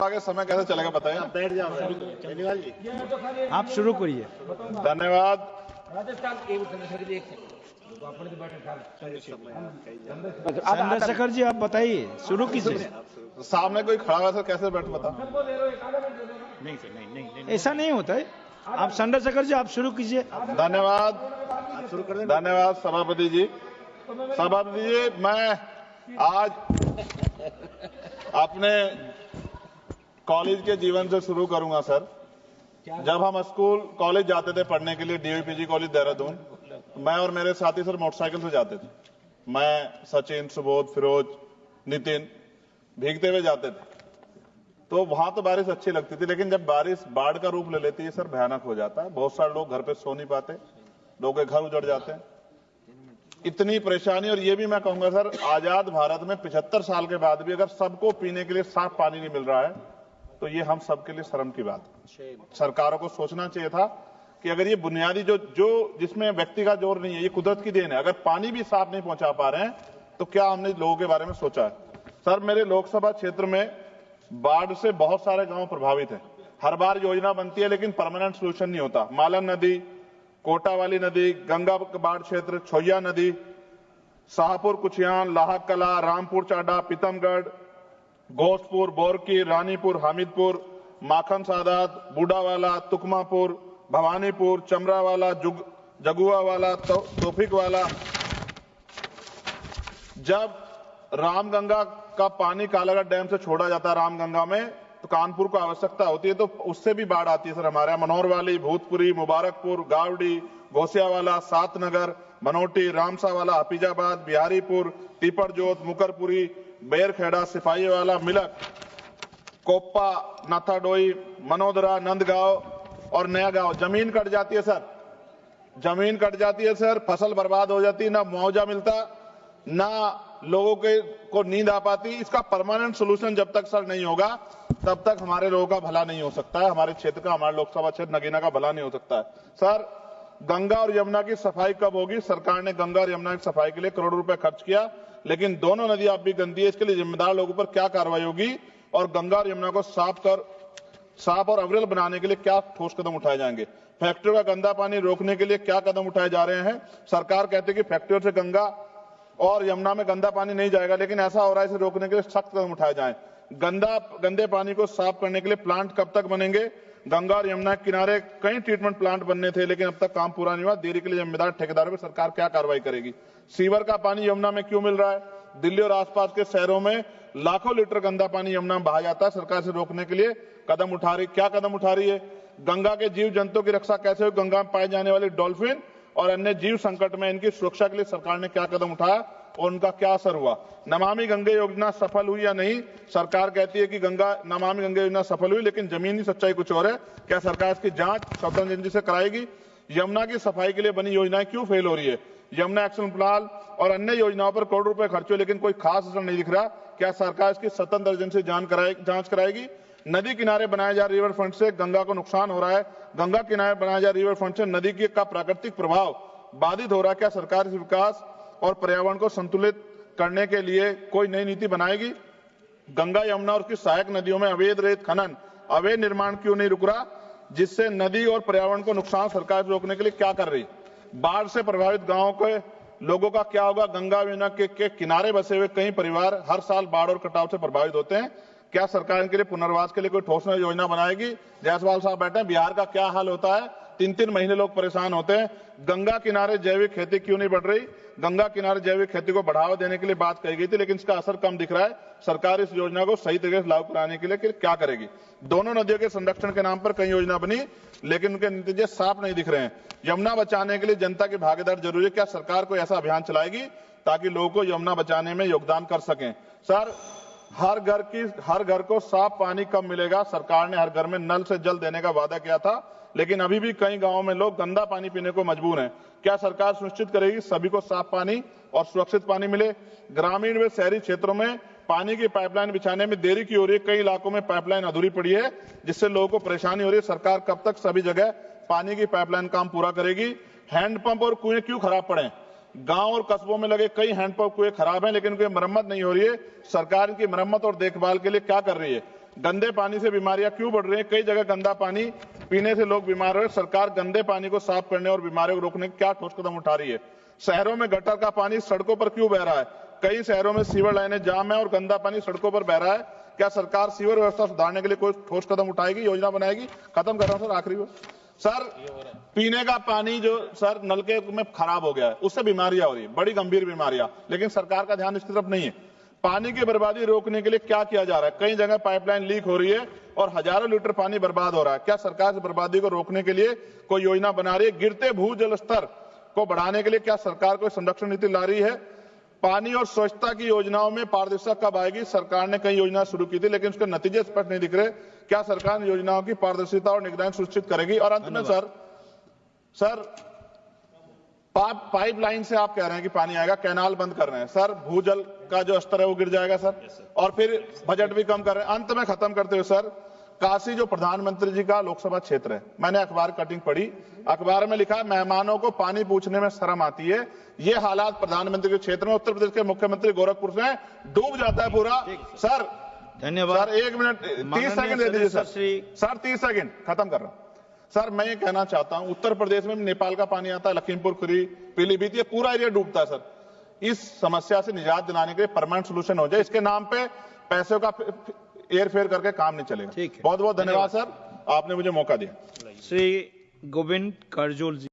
आगे समय कैसे चलेगा बताइए। बैठ जाओ केजरीवाल जी, आप शुरू करिए। धन्यवाद। चंद्रशेखर जी आप बताइए, शुरू कीजिए। सामने कोई खड़ा हुआ सर, कैसे बैठ बता। नहीं सर, नहीं ऐसा नहीं होता है। आप चंद्रशेखर जी आप शुरू कीजिए। धन्यवाद। आप शुरू कर दें। धन्यवाद सभापति जी। सभापति जी, मैं आज अपने कॉलेज के जीवन से शुरू करूंगा सर। जब हम स्कूल कॉलेज जाते थे पढ़ने के लिए, डीवीपीजी कॉलेज देहरादून, मैं और मेरे साथी सर मोटरसाइकिल से जाते थे। मैं, सचिन, सुबोध, फिरोज, नितिन भीगते हुए जाते थे। तो वहां तो बारिश अच्छी लगती थी, लेकिन जब बारिश बाढ़ का रूप ले लेती है सर, भयानक हो जाता है। बहुत सारे लोग घर पे सो नहीं पाते, लोगों के घर उजड़ जाते हैं, इतनी परेशानी। और ये भी मैं कहूंगा सर, आजाद भारत में 75 साल के बाद भी अगर सबको पीने के लिए साफ पानी नहीं मिल रहा है, तो ये हम सबके लिए शर्म की बात है। सरकारों को सोचना चाहिए था कि अगर ये बुनियादी जो जिसमें व्यक्ति का जोर नहीं है, ये कुदरत की देन है, अगर पानी भी साफ नहीं पहुंचा पा रहे हैं, तो क्या हमने लोगों के बारे में सोचा है। सर, मेरे लोकसभा क्षेत्र में बाढ़ से बहुत सारे गांव प्रभावित हैं। हर बार योजना बनती है लेकिन परमानेंट सोल्यूशन नहीं होता। मालन नदी, कोटा वाली नदी, गंगा बाढ़ क्षेत्र, छोया नदी, शाहपुर कुचियान, लाहक कला, रामपुर चाडा, पीतमगढ़, घोषपुर, बोरकी, रानीपुर, हामिदपुर, माखन सादात, बूढ़ावाला, तुकमापुर, भवानीपुर, चमरावाला, जगुआवाला, तोफिक वाला। जब रामगंगा का पानी कालागढ़ डैम से छोड़ा जाता है रामगंगा में, तो कानपुर को आवश्यकता होती है, तो उससे भी बाढ़ आती है सर हमारे यहाँ। मनोहरवाली, भूतपुरी, मुबारकपुर, गावड़ी, घोसियावाला, सातनगर, बनोटी, रामसावाला, हफीजाबाद, बिहारीपुर, तीपड़जोत, मुकरपुरी, बेरखेड़ा, सिपाहीवाला, मिलक, कोप्पा, नाथाडोई, मनोदरा, नंदगांव और नया गांव। जमीन कट जाती है सर, जमीन कट जाती है सर, फसल बर्बाद हो जाती है, ना मुआवजा मिलता, ना लोगों को नींद आ पाती। इसका परमानेंट सोल्यूशन जब तक सर नहीं होगा, तब तक हमारे लोगों का भला नहीं हो सकता है, हमारे क्षेत्र का, हमारे लोकसभा क्षेत्र नगीना का भला नहीं हो सकता है। सर, गंगा और यमुना की सफाई कब होगी? सरकार ने गंगा और यमुना की सफाई के लिए करोड़ों रुपए खर्च किया, लेकिन दोनों नदी अब भी गंदी है। इसके लिए जिम्मेदार लोगों पर क्या कार्रवाई होगी और गंगा और यमुना को साफ और अविरल बनाने के लिए क्या ठोस कदम उठाए जाएंगे? फैक्ट्रियों का गंदा पानी रोकने के लिए क्या कदम उठाए जा रहे हैं? सरकार कहती है कि फैक्ट्रियों से गंगा और यमुना में गंदा पानी नहीं जाएगा, लेकिन ऐसा हो रहा है, इसे रोकने के लिए सख्त कदम उठाए जाएं। गंदे पानी को साफ करने के लिए प्लांट कब तक बनेंगे? गंगा और यमुना के किनारे कई ट्रीटमेंट प्लांट बनने थे, लेकिन अब तक काम पूरा नहीं हुआ। देरी के लिए जिम्मेदार ठेकेदारों पर सरकार क्या कार्रवाई करेगी? सीवर का पानी यमुना में क्यों मिल रहा है? दिल्ली और आसपास के शहरों में लाखों लीटर गंदा पानी यमुना में बहा जाता है। सरकार से रोकने के लिए क्या कदम उठा रही है? गंगा के जीव जंतुओं की रक्षा कैसे हो? गंगा में पाए जाने वाले डॉल्फिन और अन्य जीव संकट में, इनकी सुरक्षा के लिए सरकार ने क्या कदम उठाया और उनका क्या असर हुआ? नमामि गंगे योजना सफल हुई या नहीं? सरकार कहती है कि नमामि गंगे योजना सफल हुई, लेकिन जमीनी सच्चाई कुछ और है। क्या सरकार इसकी जांच स्वतंत्र एजेंसी से कराएगी? यमुना की सफाई के लिए बनी योजनाएं क्यों फेल हो रही है? यमुना एक्शन प्लान और अन्य योजनाओं पर करोड़ों रुपए खर्च हुए, लेकिन कोई खास असर नहीं दिख रहा। क्या सरकार इसकी स्वतंत्र एजेंसी जांच कराएगी? नदी किनारे बनाए जा रिवर फ्रंट से गंगा को नुकसान हो रहा है। गंगा किनारे बनाया जा रिवर फ्रंट से नदी का प्राकृतिक प्रभाव बाधित हो रहा है। क्या सरकार इस विकास और पर्यावरण को संतुलित करने के लिए कोई नई नीति बनाएगी? गंगा, यमुना और उसकी सहायक नदियों में अवैध रेत खनन, अवैध निर्माण क्यों नहीं रुक रहा, जिससे नदी और पर्यावरण को नुकसान सरकार रोकने के लिए क्या कर रही? बाढ़ से प्रभावित गांवों के लोगों का क्या होगा? गंगा यमुना के किनारे बसे हुए कई परिवार हर साल बाढ़ और कटाव से प्रभावित होते हैं। क्या सरकार इनके लिए पुनर्वास के लिए कोई ठोस योजना बनाएगी? जायसवाल साहब बैठे हैं, बिहार का क्या हाल होता है? 3-3 महीने लोग परेशान होते हैं। गंगा किनारे जैविक खेती क्यों नहीं बढ़ रही? गंगा किनारे जैविक खेती को बढ़ावा देने के लिए बात कही गई थी, लेकिन इसका असर कम दिख रहा है। सरकार इस योजना को सही तरीके से लागू कराने के लिए क्या करेगी? दोनों नदियों के संरक्षण के नाम पर कई योजना बनी, लेकिन उनके नतीजे साफ नहीं दिख रहे हैं। यमुना बचाने के लिए जनता की भागीदारी जरूरी है। क्या सरकार कोई ऐसा अभियान चलाएगी ताकि लोगों को यमुना बचाने में योगदान कर सकें? सर, हर घर को साफ पानी कब मिलेगा? सरकार ने हर घर में नल से जल देने का वादा किया था, लेकिन अभी भी कई गांवों में लोग गंदा पानी पीने को मजबूर हैं। क्या सरकार सुनिश्चित करेगी सभी को साफ पानी और सुरक्षित पानी मिले? ग्रामीण व शहरी क्षेत्रों में पानी की पाइपलाइन बिछाने में देरी क्यों हो रही है? कई इलाकों में पाइपलाइन अधूरी पड़ी है, जिससे लोगों को परेशानी हो रही है। सरकार कब तक सभी जगह पानी की पाइपलाइन काम पूरा करेगी? हैंडपंप और कुएं क्यों खराब पड़े? गांव और कस्बों में लगे कई हैंडपंप कुएं खराब हैं, लेकिन उनकी मरम्मत नहीं हो रही है। सरकार इनकी मरम्मत और देखभाल के लिए क्या कर रही है? गंदे पानी से बीमारियां क्यों बढ़ रही हैं? कई जगह गंदा पानी पीने से लोग बीमार हो रहे हैं। सरकार गंदे पानी को साफ करने और बीमारियों को रोकने के क्या ठोस कदम उठा रही है? शहरों में गटर का पानी सड़कों पर क्यों बह रहा है? कई शहरों में सीवर लाइनें जाम है और गंदा पानी सड़कों पर बह रहा है। क्या सरकार सीवर व्यवस्था सुधारने के लिए कोई ठोस कदम उठाएगी, योजना बनाएगी? खत्म कर रहा हूं सर, आखिरी बार सर, पीने का पानी जो सर नलके में खराब हो गया है, उससे बीमारियां हो रही है, बड़ी गंभीर बीमारियां, लेकिन सरकार का ध्यान इसकी तरफ नहीं है। पानी की बर्बादी रोकने के लिए क्या किया जा रहा है? कई जगह पाइपलाइन लीक हो रही है और हजारों लीटर पानी बर्बाद हो रहा है। क्या सरकार इस बर्बादी को रोकने के लिए कोई योजना बना रही है? गिरते भूजल स्तर को बढ़ाने के लिए क्या सरकार कोई संरक्षण नीति ला रही है? पानी और स्वच्छता की योजनाओं में पारदर्शिता कब आएगी? सरकार ने कई योजना शुरू की थी, लेकिन उसके नतीजे स्पष्ट नहीं दिख रहे। क्या सरकार योजनाओं की पारदर्शिता और निगरानी सुनिश्चित करेगी? और अंत में सर पाइपलाइन से आप कह रहे हैं कि पानी आएगा, कैनाल बंद कर रहे हैं सर, भूजल का जो स्तर है वो गिर जाएगा सर, और फिर बजट भी कम कर रहे हैं। अंत में खत्म करते हुए सर, काशी जो प्रधानमंत्री जी का लोकसभा क्षेत्र है, मैंने अखबार कटिंग पढ़ी, अखबार में लिखा है मेहमानों को पानी पूछने में शर्म आती है। ये हालात प्रधानमंत्री के क्षेत्र में उत्तर प्रदेश के मुख्यमंत्री गोरखपुर से डूब जाता है पूरा। सर धन्यवाद सर, 1 मिनट 30 सेकंड दे दीजिए सर 30 सेकंड खत्म कर रहा हूं सर। मैं ये कहना चाहता हूं, उत्तर प्रदेश में नेपाल का पानी आता है, लखीमपुर खीरी, पीलीभीत, ये पूरा एरिया डूबता है सर। इस समस्या से निजात दिलाने के लिए परमानेंट सोल्यूशन हो जाए। इसके नाम पे पैसों का एयर फेयर करके काम नहीं चलेगा। बहुत बहुत धन्यवाद सर, आपने मुझे मौका दिया। श्री गोविंद करजोल जी।